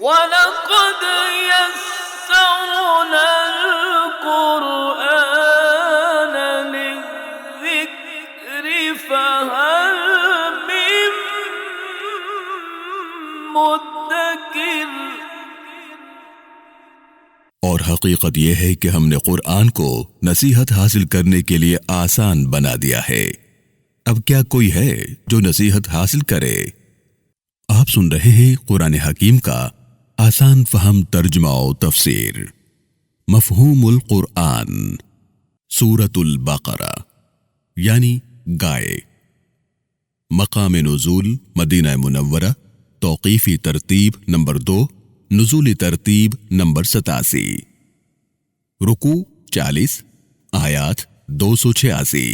وَلَقَدْ يَسَّرْنَا الْقُرْآنَ لِلذِّكْرِ فَهَلْ مِن مُّدَّكِرٍ۔ اور حقیقت یہ ہے کہ ہم نے قرآن کو نصیحت حاصل کرنے کے لیے آسان بنا دیا ہے۔ اب کیا کوئی ہے جو نصیحت حاصل کرے؟ آپ سن رہے ہیں قرآن حکیم کا آسان فہم ترجمہ و تفسیر۔ مفہوم القرآن، سورۃ البقرہ یعنی گائے۔ مقام نزول مدینہ منورہ، توقیفی ترتیب نمبر 2، نزولی ترتیب نمبر 87۔ رکوع 40، آیات 286۔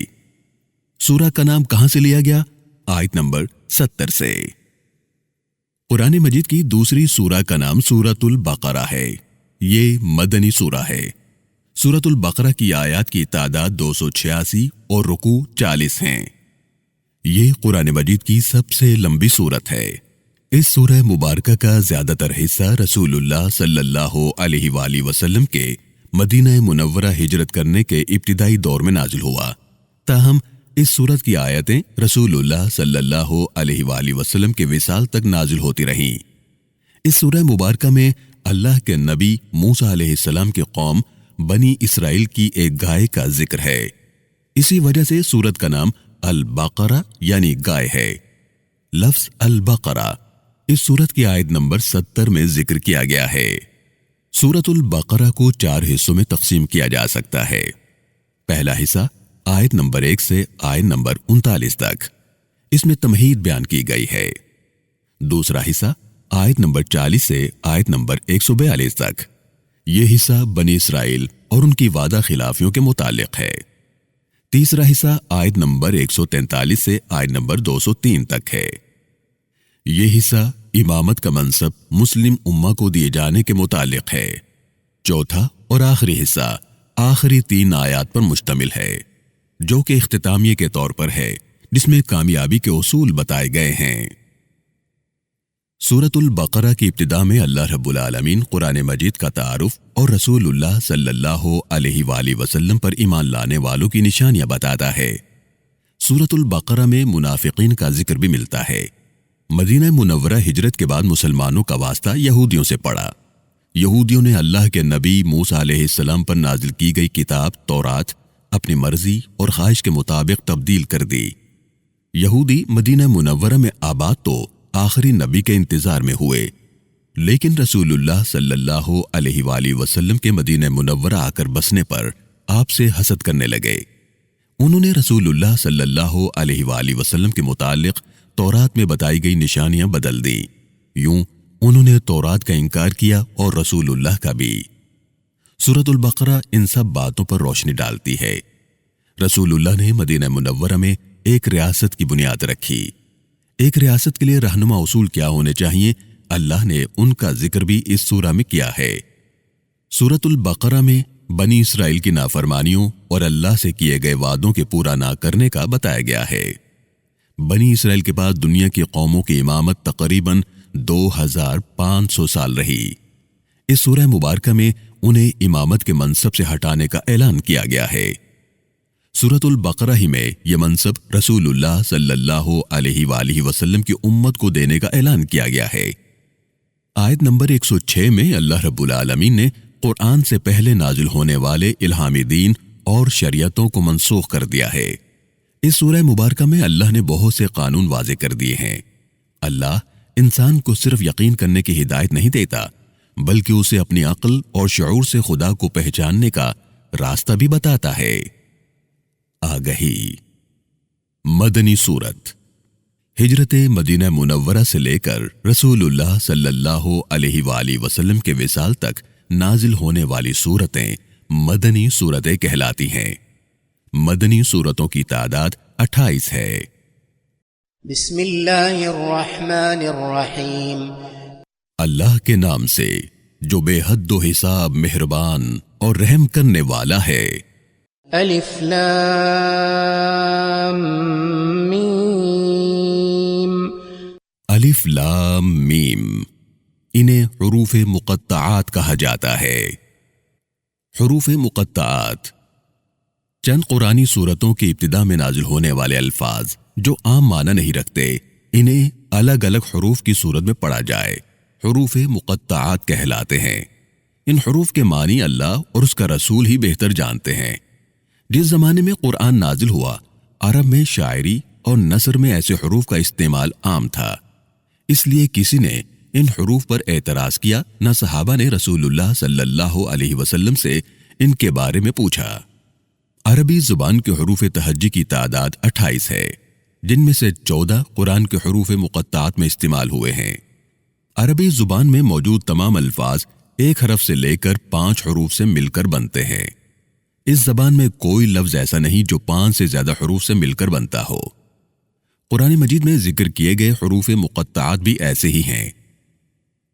سورہ کا نام کہاں سے لیا گیا؟ آیت نمبر 70 سے۔ قرآن مجید کی دوسری سورہ کا نام سورۃ البقرہ ہے۔ یہ مدنی سورہ ہے۔ سورۃ البقرہ کی آیات کی تعداد 286 اور رکوع 40 ہیں۔ یہ قرآن مجید کی سب سے لمبی سورت ہے۔ اس سورہ مبارکہ کا زیادہ تر حصہ رسول اللہ صلی اللہ علیہ وآلہ وسلم کے مدینہ منورہ ہجرت کرنے کے ابتدائی دور میں نازل ہوا۔ تاہم اس سورت کی آیتیں رسول اللہ صلی اللہ علیہ وآلہ وسلم کے وصال تک نازل ہوتی رہیں۔ اس سورہ مبارکہ میں اللہ کے نبی موسیٰ علیہ السلام کی قوم بنی اسرائیل کی ایک گائے کا ذکر ہے۔ اسی وجہ سے سورت کا نام البقرہ یعنی گائے ہے۔ لفظ البقرہ اس سورت کی آیت نمبر 70 میں ذکر کیا گیا ہے۔ سورت البقرہ کو 4 حصوں میں تقسیم کیا جا سکتا ہے۔ پہلا حصہ آیت نمبر 1 سے آیت نمبر 39 تک، اس میں تمہید بیان کی گئی ہے۔ دوسرا حصہ آیت نمبر 40 سے آیت نمبر 142 تک، یہ حصہ بنی اسرائیل اور ان کی وعدہ خلافیوں کے متعلق ہے۔ تیسرا حصہ آیت نمبر 143 سے آیت نمبر 203 تک ہے۔ یہ حصہ امامت کا منصب مسلم امہ کو دیے جانے کے متعلق ہے۔ چوتھا اور آخری حصہ آخری 3 آیات پر مشتمل ہے، جو کہ اختتامیہ کے طور پر ہے، جس میں کامیابی کے اصول بتائے گئے ہیں۔ سورۃ البقرہ کی ابتدا میں اللہ رب العالمین قرآن مجید کا تعارف اور رسول اللہ صلی اللہ علیہ وآلہ وسلم پر ایمان لانے والوں کی نشانیاں بتاتا ہے۔ سورۃ البقرہ میں منافقین کا ذکر بھی ملتا ہے۔ مدینہ منورہ ہجرت کے بعد مسلمانوں کا واسطہ یہودیوں سے پڑا۔ یہودیوں نے اللہ کے نبی موسیٰ علیہ السلام پر نازل کی گئی کتاب تورات اپنی مرضی اور خواہش کے مطابق تبدیل کر دی۔ یہودی مدینہ منورہ میں آباد تو آخری نبی کے انتظار میں ہوئے، لیکن رسول اللہ صلی اللہ علیہ وآلہ وسلم کے مدینہ منورہ آ کر بسنے پر آپ سے حسد کرنے لگے۔ انہوں نے رسول اللہ صلی اللہ علیہ وآلہ وسلم کے متعلق تورات میں بتائی گئی نشانیاں بدل دی۔ یوں انہوں نے تورات کا انکار کیا اور رسول اللہ کا بھی۔ سورۃ البقرہ ان سب باتوں پر روشنی ڈالتی ہے۔ رسول اللہ نے مدینہ منورہ میں ایک ریاست کی بنیاد رکھی۔ ایک ریاست کے لیے رہنما اصول کیا ہونے چاہیے، اللہ نے ان کا ذکر بھی اس سورہ میں کیا ہے۔ سورۃ البقرہ میں بنی اسرائیل کی نافرمانیوں اور اللہ سے کیے گئے وعدوں کے پورا نہ کرنے کا بتایا گیا ہے۔ بنی اسرائیل کے بعد دنیا کی قوموں کی امامت تقریباً 2500 سال رہی۔ اس سورہ مبارکہ میں انہیں امامت کے منصب سے ہٹانے کا اعلان کیا گیا ہے۔ سورۃ البقرہ ہی میں یہ منصب رسول اللہ صلی اللہ علیہ وآلہ وسلم کی امت کو دینے کا اعلان کیا گیا ہے۔ آیت نمبر 106 میں اللہ رب العالمین نے قرآن سے پہلے نازل ہونے والے الہامی دین اور شریعتوں کو منسوخ کر دیا ہے۔ اس سورہ مبارکہ میں اللہ نے بہت سے قانون واضح کر دیے ہیں۔ اللہ انسان کو صرف یقین کرنے کی ہدایت نہیں دیتا، بلکہ اسے اپنی عقل اور شعور سے خدا کو پہچاننے کا راستہ بھی بتاتا ہے۔ آگہی مدنی سورت ہجرت مدینہ منورہ سے لے کر رسول اللہ صلی اللہ علیہ وآلہ وسلم کے وصال تک نازل ہونے والی سورتیں مدنی سورتیں کہلاتی ہیں۔ مدنی سورتوں کی تعداد 28 ہے۔ بسم اللہ الرحمن الرحیم، اللہ کے نام سے جو بے حد و حساب مہربان اور رحم کرنے والا ہے۔ الف لام میم، الف لام میم، انہیں حروف مقطعات کہا جاتا ہے۔ حروف مقطعات چند قرآنی صورتوں کی ابتدا میں نازل ہونے والے الفاظ جو عام معنی نہیں رکھتے، انہیں الگ الگ حروف کی صورت میں پڑھا جائے حروف مقطعات کہلاتے ہیں۔ ان حروف کے معنی اللہ اور اس کا رسول ہی بہتر جانتے ہیں۔ جس زمانے میں قرآن نازل ہوا، عرب میں شاعری اور نثر میں ایسے حروف کا استعمال عام تھا، اس لیے کسی نے ان حروف پر اعتراض کیا نہ صحابہ نے رسول اللہ صلی اللہ علیہ وسلم سے ان کے بارے میں پوچھا۔ عربی زبان کے حروف تہجی کی تعداد 28 ہے، جن میں سے 14 قرآن کے حروف مقطعات میں استعمال ہوئے ہیں۔ عربی زبان میں موجود تمام الفاظ ایک حرف سے لے کر 5 حروف سے مل کر بنتے ہیں۔ اس زبان میں کوئی لفظ ایسا نہیں جو 5 سے زیادہ حروف سے مل کر بنتا ہو۔ قرآن مجید میں ذکر کیے گئے حروف مقطعات بھی ایسے ہی ہیں۔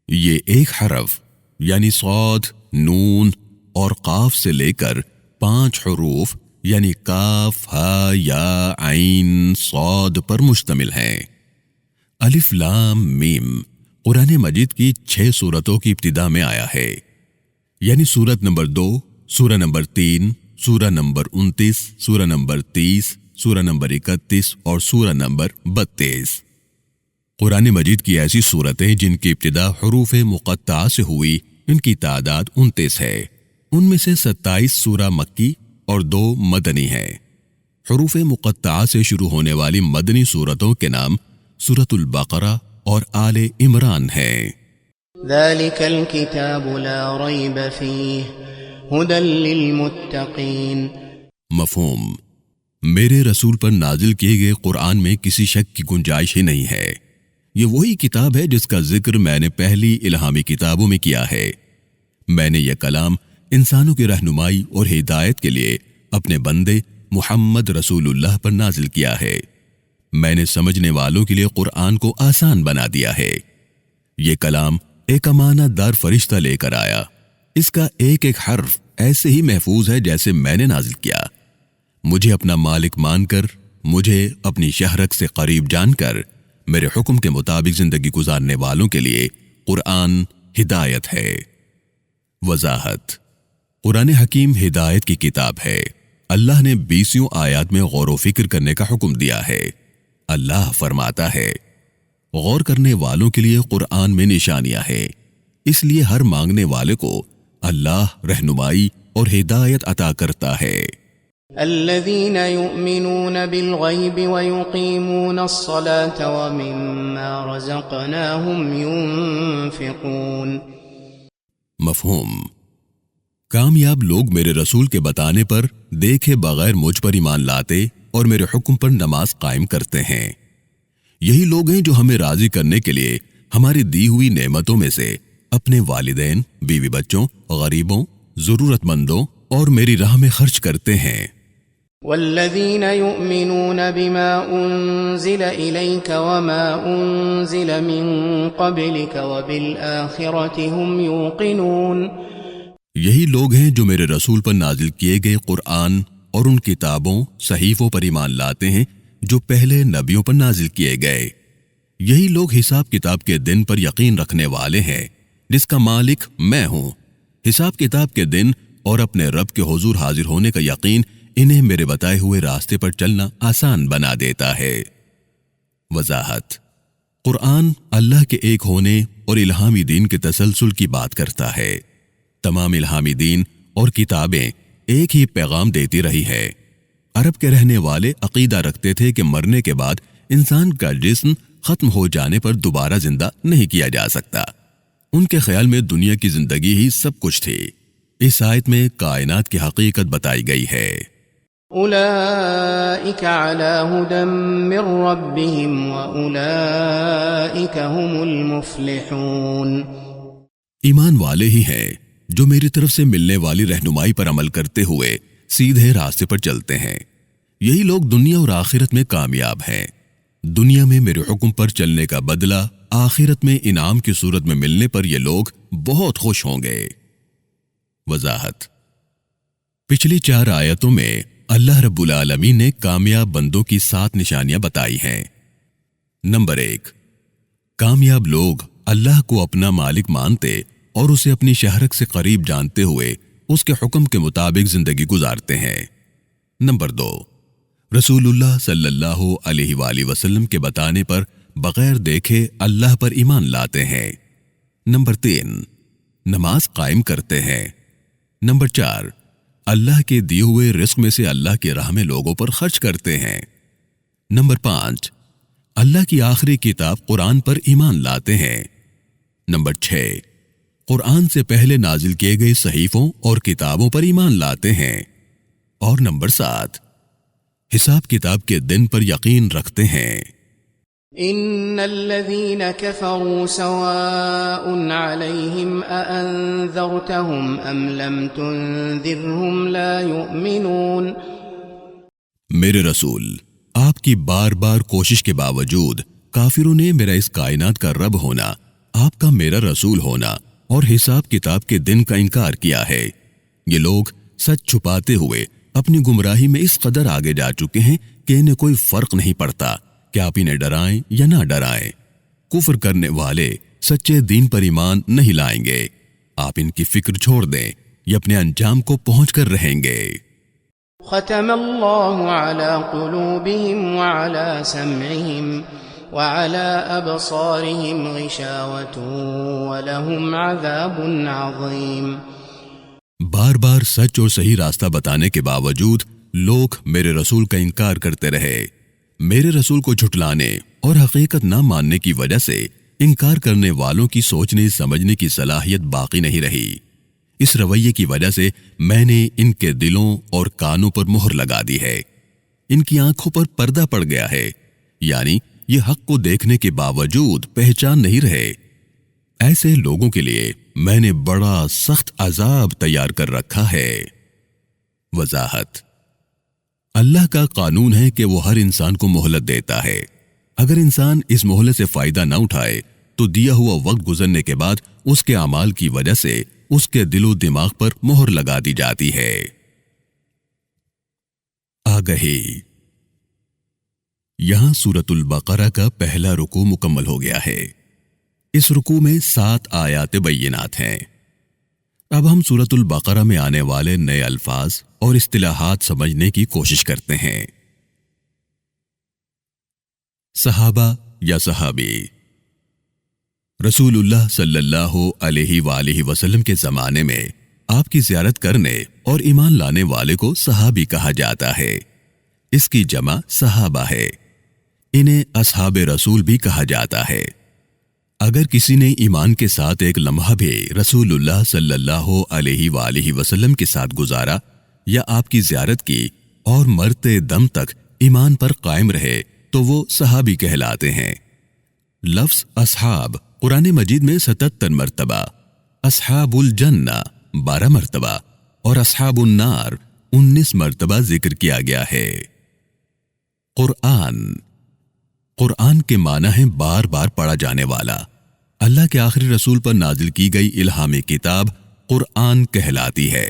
یہ ایک حرف یعنی صاد، نون اور قاف سے لے کر 5 حروف یعنی کاف، ہا، یا، عین، صاد پر مشتمل ہیں۔ الف لام میم قرآن مجید کی 6 سورتوں کی ابتدا میں آیا ہے، یعنی سورت نمبر 2، سورہ نمبر 3، سورہ نمبر 29، سورہ نمبر 30، سورہ نمبر 31 اور سورہ نمبر 32۔ قرآن مجید کی ایسی سورتیں جن کی ابتدا حروف مقطعہ سے ہوئی، ان کی تعداد 29 ہے۔ ان میں سے 27 سورہ مکی اور 2 مدنی ہیں۔ حروف مقطعہ سے شروع ہونے والی مدنی سورتوں کے نام سورۃ البقرہ اور آل عمران ہیں۔ ذلك الكتاب لا ريب فيه هدى للمتقين۔ مفہوم: میرے رسول پر نازل کیے گئے قرآن میں کسی شک کی گنجائش ہی نہیں ہے۔ یہ وہی کتاب ہے جس کا ذکر میں نے پہلی الہامی کتابوں میں کیا ہے۔ میں نے یہ کلام انسانوں کی رہنمائی اور ہدایت کے لیے اپنے بندے محمد رسول اللہ پر نازل کیا ہے۔ میں نے سمجھنے والوں کے لیے قرآن کو آسان بنا دیا ہے۔ یہ کلام ایک امانت دار فرشتہ لے کر آیا۔ اس کا ایک ایک حرف ایسے ہی محفوظ ہے جیسے میں نے نازل کیا۔ مجھے اپنا مالک مان کر، مجھے اپنی شہرک سے قریب جان کر، میرے حکم کے مطابق زندگی گزارنے والوں کے لیے قرآن ہدایت ہے۔ وضاحت: قرآن حکیم ہدایت کی کتاب ہے۔ اللہ نے 20 آیات میں غور و فکر کرنے کا حکم دیا ہے۔ اللہ فرماتا ہے، غور کرنے والوں کے لیے قرآن میں نشانیاں ہیں، اس لیے ہر مانگنے والے کو اللہ رہنمائی اور ہدایت عطا کرتا ہے۔ الذين يؤمنون بالغيب ويقيمون الصلاة ومما رزقناهم ينفقون۔ مفہوم: کامیاب لوگ میرے رسول کے بتانے پر دیکھے بغیر مجھ پر ایمان لاتے اور میرے حکم پر نماز قائم کرتے ہیں۔ یہی لوگ ہیں جو ہمیں راضی کرنے کے لیے ہماری دی ہوئی نعمتوں میں سے اپنے والدین، بیوی بچوں، غریبوں، ضرورت مندوں اور میری راہ میں خرچ کرتے ہیں۔ والذين يؤمنون بما أنزل إليك وما أنزل من قبلك وبالآخرة هم يوقنون۔ یہی لوگ ہیں جو میرے رسول پر نازل کیے گئے قرآن اور ان کتابوں، صحیفوں پر ایمان لاتے ہیں جو پہلے نبیوں پر نازل کیے گئے۔ یہی لوگ حساب کتاب کے دن پر یقین رکھنے والے ہیں جس کا مالک میں ہوں۔ حساب کتاب کے دن اور اپنے رب کے حضور حاضر ہونے کا یقین انہیں میرے بتائے ہوئے راستے پر چلنا آسان بنا دیتا ہے۔ وضاحت: قرآن اللہ کے ایک ہونے اور الہامی دین کے تسلسل کی بات کرتا ہے۔ تمام الہامی دین اور کتابیں ایک ہی پیغام دیتی رہی ہے۔ عرب کے رہنے والے عقیدہ رکھتے تھے کہ مرنے کے بعد انسان کا جسم ختم ہو جانے پر دوبارہ زندہ نہیں کیا جا سکتا۔ ان کے خیال میں دنیا کی زندگی ہی سب کچھ تھی۔ اس آیت میں کائنات کی حقیقت بتائی گئی ہے۔ أولئك على هدى من ربهم وأولئك هم المفلحون۔ ایمان والے ہی ہیں جو میری طرف سے ملنے والی رہنمائی پر عمل کرتے ہوئے سیدھے راستے پر چلتے ہیں۔ یہی لوگ دنیا اور آخرت میں کامیاب ہیں۔ دنیا میں میرے حکم پر چلنے کا بدلہ آخرت میں انعام کی صورت میں ملنے پر یہ لوگ بہت خوش ہوں گے۔ وضاحت: پچھلی 4 آیتوں میں اللہ رب العالمین نے کامیاب بندوں کی 7 نشانیاں بتائی ہیں۔ نمبر 1، کامیاب لوگ اللہ کو اپنا مالک مانتے اور اسے اپنی شہرت سے قریب جانتے ہوئے اس کے حکم کے مطابق زندگی گزارتے ہیں۔ نمبر 2، رسول اللہ صلی اللہ علیہ وآلہ وسلم کے بتانے پر بغیر دیکھے اللہ پر ایمان لاتے ہیں۔ نمبر 3، نماز قائم کرتے ہیں۔ نمبر 4، اللہ کے دیے ہوئے رزق میں سے اللہ کی راہ میں لوگوں پر خرچ کرتے ہیں۔ نمبر 5، اللہ کی آخری کتاب قرآن پر ایمان لاتے ہیں۔ نمبر 6، قرآن سے پہلے نازل کیے گئے صحیفوں اور کتابوں پر ایمان لاتے ہیں۔ اور نمبر 7، حساب کتاب کے دن پر یقین رکھتے ہیں۔ ان الذين كفروا سواء عليهم أأنذرتهم ام لم تنذرهم لا يؤمنون۔ میرے رسول، آپ کی بار بار کوشش کے باوجود کافروں نے میرا اس کائنات کا رب ہونا، آپ کا میرا رسول ہونا اور حساب کتاب کے دن کا انکار کیا ہے۔ یہ لوگ سچ چھپاتے ہوئے اپنی گمراہی میں اس قدر آگے جا چکے ہیں کہ انہیں کوئی فرق نہیں پڑتا کہ آپ انہیں ڈرائیں یا نہ ڈرائیں۔ کفر کرنے والے سچے دین پر ایمان نہیں لائیں گے۔ آپ ان کی فکر چھوڑ دیں، یہ اپنے انجام کو پہنچ کر رہیں گے۔ ختم اللہ علی قلوبہم وعلی سمعہم وعلی ابصارہم غشاوۃ ولہم عذاب عظیم۔ بار بار سچ اور صحیح راستہ بتانے کے باوجود لوگ میرے رسول کا انکار کرتے رہے۔ میرے رسول کو جھٹلانے اور حقیقت نہ ماننے کی وجہ سے انکار کرنے والوں کی سوچنے سمجھنے کی صلاحیت باقی نہیں رہی۔ اس رویے کی وجہ سے میں نے ان کے دلوں اور کانوں پر مہر لگا دی ہے، ان کی آنکھوں پر پردہ پڑ گیا ہے، یعنی یہ حق کو دیکھنے کے باوجود پہچان نہیں رہے۔ ایسے لوگوں کے لیے میں نے بڑا سخت عذاب تیار کر رکھا ہے۔ وضاحت: اللہ کا قانون ہے کہ وہ ہر انسان کو مہلت دیتا ہے۔ اگر انسان اس مہلت سے فائدہ نہ اٹھائے تو دیا ہوا وقت گزرنے کے بعد اس کے اعمال کی وجہ سے اس کے دل و دماغ پر مہر لگا دی جاتی ہے۔ آگہی: یہاں سورۃ البقرہ کا پہلا رکوع مکمل ہو گیا ہے۔ اس رکوع میں 7 آیات بینات ہیں۔ اب ہم سورۃ البقرہ میں آنے والے نئے الفاظ اور اصطلاحات سمجھنے کی کوشش کرتے ہیں۔ صحابہ یا صحابی: رسول اللہ صلی اللہ علیہ وآلہ وسلم کے زمانے میں آپ کی زیارت کرنے اور ایمان لانے والے کو صحابی کہا جاتا ہے۔ اس کی جمع صحابہ ہے۔ انہیں اصحاب رسول بھی کہا جاتا ہے۔ اگر کسی نے ایمان کے ساتھ ایک لمحہ بھی رسول اللہ صلی اللہ علیہ وآلہ وسلم کے ساتھ گزارا یا آپ کی زیارت کی اور مرتے دم تک ایمان پر قائم رہے تو وہ صحابی کہلاتے ہیں۔ لفظ اصحاب قرآن مجید میں 77 مرتبہ، اصحاب الجنہ 12 مرتبہ اور اصحاب النار 19 مرتبہ ذکر کیا گیا ہے۔ قرآن کے معنی ہے بار بار پڑھا جانے والا۔ اللہ کے آخری رسول پر نازل کی گئی الہامی کتاب قرآن کہلاتی ہے۔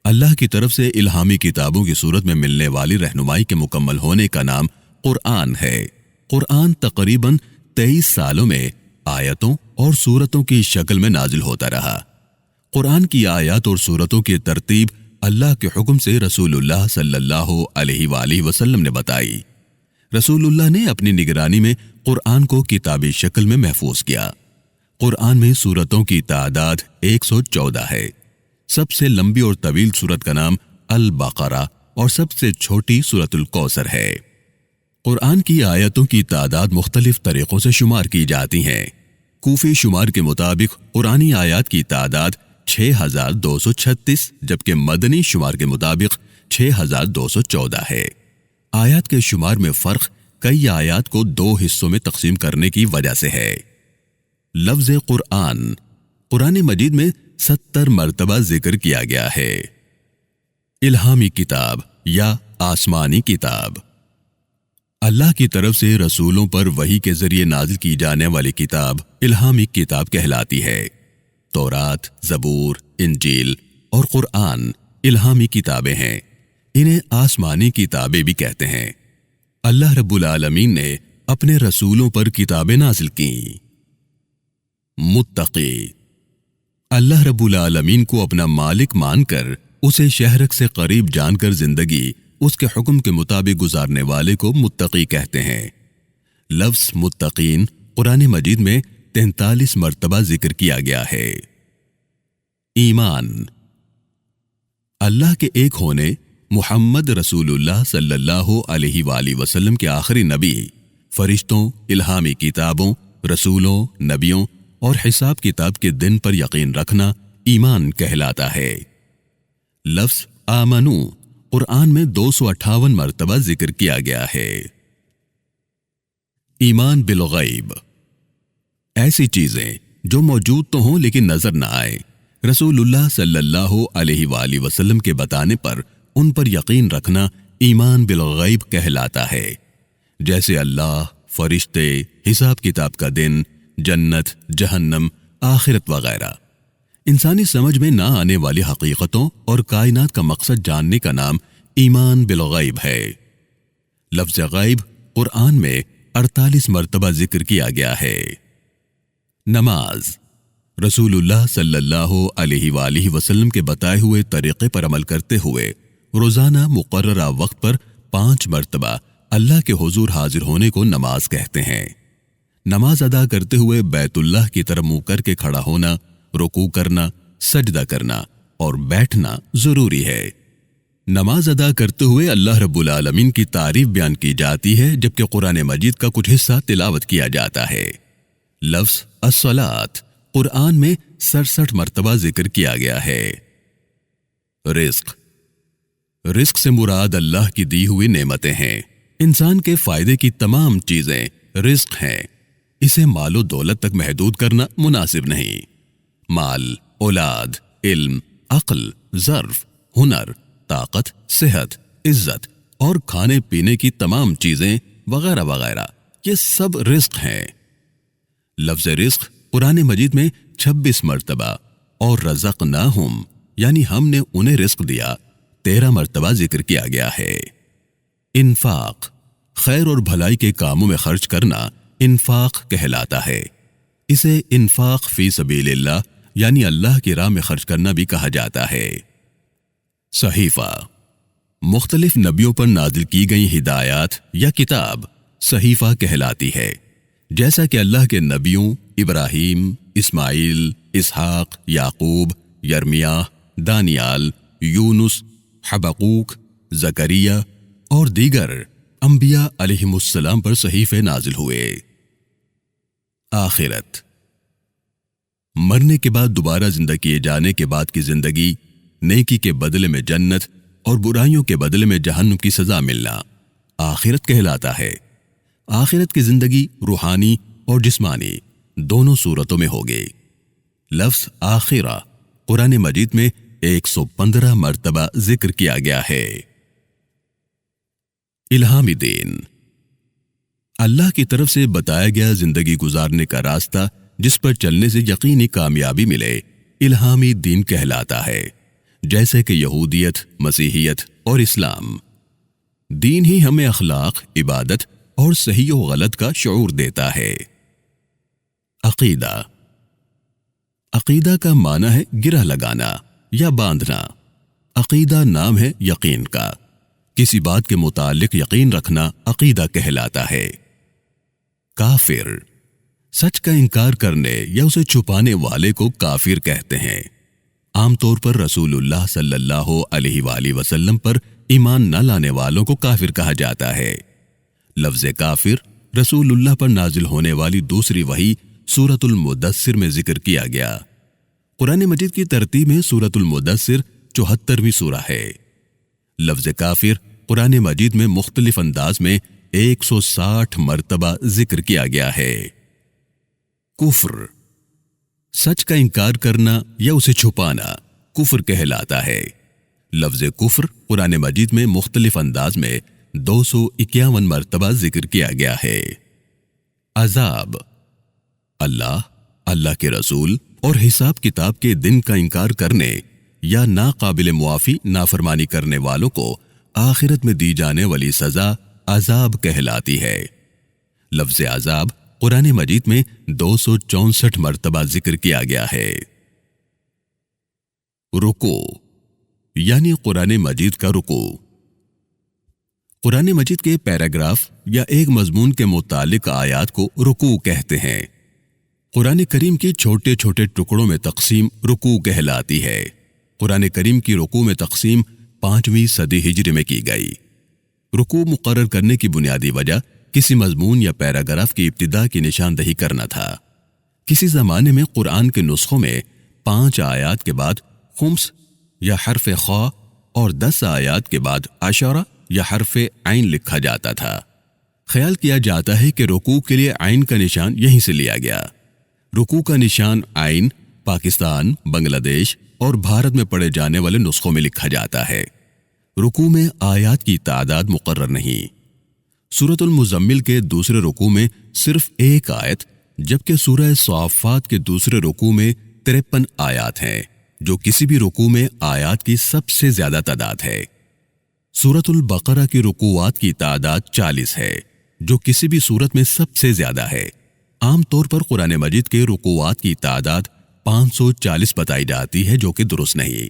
اللہ کی طرف سے الہامی کتابوں کی صورت میں ملنے والی رہنمائی کے مکمل ہونے کا نام قرآن ہے۔ قرآن تقریباً 23 سالوں میں آیتوں اور سورتوں کی شکل میں نازل ہوتا رہا۔ قرآن کی آیات اور سورتوں کی ترتیب اللہ کے حکم سے رسول اللہ صلی اللہ علیہ وآلہ وسلم نے بتائی۔ رسول اللہ نے اپنی نگرانی میں قرآن کو کتابی شکل میں محفوظ کیا۔ قرآن میں سورتوں کی تعداد 114 ہے۔ سب سے لمبی اور طویل سورت کا نام البقرہ اور سب سے چھوٹی سورۃ الکوثر ہے۔ قرآن کی آیتوں کی تعداد مختلف طریقوں سے شمار کی جاتی ہیں۔ کوفی شمار کے مطابق قرآنی آیات کی تعداد 6236 جبکہ مدنی شمار کے مطابق 6214 ہے۔ آیات کے شمار میں فرق کئی آیات کو 2 حصوں میں تقسیم کرنے کی وجہ سے ہے۔ لفظ قرآن مجید میں 70 مرتبہ ذکر کیا گیا ہے۔ الہامی کتاب یا آسمانی کتاب: اللہ کی طرف سے رسولوں پر وحی کے ذریعے نازل کی جانے والی کتاب الہامی کتاب کہلاتی ہے۔ تورات، زبور، انجیل اور قرآن الہامی کتابیں ہیں۔ انہیں آسمانی کتابیں بھی کہتے ہیں۔ اللہ رب العالمین نے اپنے رسولوں پر کتابیں نازل کیں۔ متقی، اللہ رب العالمین کو اپنا مالک مان کر اسے شہرک سے قریب جان کر زندگی اس کے حکم کے مطابق گزارنے والے کو متقی کہتے ہیں۔ لفظ متقین قرآن مجید میں 43 مرتبہ ذکر کیا گیا ہے۔ ایمان، اللہ کے ایک ہونے، محمد رسول اللہ صلی اللہ علیہ وآلہ وسلم کے آخری نبی، فرشتوں، الہامی کتابوں، رسولوں، نبیوں اور حساب کتاب کے دن پر یقین رکھنا ایمان کہلاتا ہے۔ لفظ آمنو قرآن میں 258 مرتبہ ذکر کیا گیا ہے۔ ایمان بالغیب، ایسی چیزیں جو موجود تو ہوں لیکن نظر نہ آئے، رسول اللہ صلی اللہ علیہ وآلہ وسلم کے بتانے پر ان پر یقین رکھنا ایمان بالغیب کہلاتا ہے، جیسے اللہ، فرشتے، حساب کتاب کا دن، جنت، جہنم، آخرت وغیرہ۔ انسانی سمجھ میں نہ آنے والی حقیقتوں اور کائنات کا مقصد جاننے کا نام ایمان بالغیب ہے۔ لفظ غیب قرآن میں 48 مرتبہ ذکر کیا گیا ہے۔ نماز، رسول اللہ صلی اللہ علیہ وآلہ وسلم کے بتائے ہوئے طریقے پر عمل کرتے ہوئے روزانہ مقررہ وقت پر 5 مرتبہ اللہ کے حضور حاضر ہونے کو نماز کہتے ہیں۔ نماز ادا کرتے ہوئے بیت اللہ کی طرف منہ کر کے کھڑا ہونا، رکوع کرنا، سجدہ کرنا اور بیٹھنا ضروری ہے۔ نماز ادا کرتے ہوئے اللہ رب العالمین کی تعریف بیان کی جاتی ہے، جبکہ قرآن مجید کا کچھ حصہ تلاوت کیا جاتا ہے۔ لفظ الصلاۃ قرآن میں 67 مرتبہ ذکر کیا گیا ہے۔ رزق سے مراد اللہ کی دی ہوئی نعمتیں ہیں۔ انسان کے فائدے کی تمام چیزیں رزق ہیں، اسے مال و دولت تک محدود کرنا مناسب نہیں۔ مال، اولاد، علم، عقل، ظرف، ہنر، طاقت، صحت، عزت اور کھانے پینے کی تمام چیزیں وغیرہ وغیرہ، یہ سب رزق ہیں۔ لفظ رزق قرآن مجید میں 26 مرتبہ اور رزقناہم یعنی ہم نے انہیں رزق دیا 13 مرتبہ ذکر کیا گیا ہے۔ انفاق، خیر اور بھلائی کے کاموں میں خرچ کرنا انفاق کہلاتا ہے۔ اسے انفاق فی سبیل اللہ یعنی اللہ کی راہ میں خرچ کرنا بھی کہا جاتا ہے۔ صحیفہ، مختلف نبیوں پر نازل کی گئی ہدایات یا کتاب صحیفہ کہلاتی ہے، جیسا کہ اللہ کے نبیوں ابراہیم، اسماعیل، اسحاق، یعقوب، یرمیاہ، دانیال، یونس، حبقوق، زکریا اور دیگر انبیاء علیہم السلام پر صحیفے نازل ہوئے۔ آخرت، مرنے کے بعد دوبارہ زندہ کیے جانے کے بعد کی زندگی، نیکی کے بدلے میں جنت اور برائیوں کے بدلے میں جہنم کی سزا ملنا آخرت کہلاتا ہے۔ آخرت کی زندگی روحانی اور جسمانی دونوں صورتوں میں ہوگی۔ لفظ آخرہ قرآن مجید میں 115 مرتبہ ذکر کیا گیا ہے۔ الہامی دین، اللہ کی طرف سے بتایا گیا زندگی گزارنے کا راستہ جس پر چلنے سے یقینی کامیابی ملے، الہامی دین کہلاتا ہے، جیسے کہ یہودیت، مسیحیت اور اسلام۔ دین ہی ہمیں اخلاق، عبادت اور صحیح و غلط کا شعور دیتا ہے۔ عقیدہ، عقیدہ کا معنی ہے گرہ لگانا یا باندھنا۔ عقیدہ نام ہے یقین کا، کسی بات کے متعلق یقین رکھنا عقیدہ کہلاتا ہے۔ کافر، سچ کا انکار کرنے یا اسے چھپانے والے کو کافر کہتے ہیں۔ عام طور پر رسول اللہ صلی اللہ علیہ وآلہ وسلم پر ایمان نہ لانے والوں کو کافر کہا جاتا ہے۔ لفظ کافر رسول اللہ پر نازل ہونے والی دوسری وحی سورۃ المدثر میں ذکر کیا گیا۔ قرآن مجید کی ترتیب میں سورۃ المدثر 74ویں سورہ ہے۔ لفظ کافر قرآن مجید میں مختلف انداز میں 160 مرتبہ ذکر کیا گیا ہے۔ کفر، سچ کا انکار کرنا یا اسے چھپانا کفر کہلاتا ہے۔ لفظ کفر قرآن مجید میں مختلف انداز میں 251 مرتبہ ذکر کیا گیا ہے۔ عذاب، اللہ کے رسول اور حساب کتاب کے دن کا انکار کرنے یا ناقابل معافی نافرمانی کرنے والوں کو آخرت میں دی جانے والی سزا عذاب کہلاتی ہے۔ لفظ عذاب قرآن مجید میں 264 مرتبہ ذکر کیا گیا ہے۔ رکوع یعنی قرآن مجید کا رکوع۔ قرآن مجید کے پیراگراف یا ایک مضمون کے متعلق آیات کو رکوع کہتے ہیں۔ قرآن کریم کے چھوٹے چھوٹے ٹکڑوں میں تقسیم رکوع کہلاتی ہے۔ قرآن کریم کی رکوع میں تقسیم 5ویں صدی ہجری میں کی گئی۔ رکوع مقرر کرنے کی بنیادی وجہ کسی مضمون یا پیراگراف کی ابتدا کی نشاندہی کرنا تھا۔ کسی زمانے میں قرآن کے نسخوں میں 5 آیات کے بعد خمس یا حرف خا اور 10 آیات کے بعد عشرہ یا حرف عین لکھا جاتا تھا۔ خیال کیا جاتا ہے کہ رکوع کے لیے عین کا نشان یہیں سے لیا گیا۔ رکوع کا نشان عین پاکستان، بنگلہ دیش اور بھارت میں پڑھے جانے والے نسخوں میں لکھا جاتا ہے۔ رکوع میں آیات کی تعداد مقرر نہیں۔ سورۃ المزمل کے دوسرے رکوع میں صرف 1 آیت، جبکہ سورہ صافات کے دوسرے رکوع میں 53 آیات ہیں، جو کسی بھی رکوع میں آیات کی سب سے زیادہ تعداد ہے۔ سورۃ البقرہ کی رکوعات کی تعداد 40 ہے، جو کسی بھی سورت میں سب سے زیادہ ہے۔ عام طور پر قرآن مجید کے رکوعات کی تعداد 540 بتائی جاتی ہے، جو کہ درست نہیں۔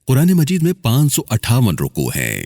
قرآن مجید میں 558 رکوع ہیں۔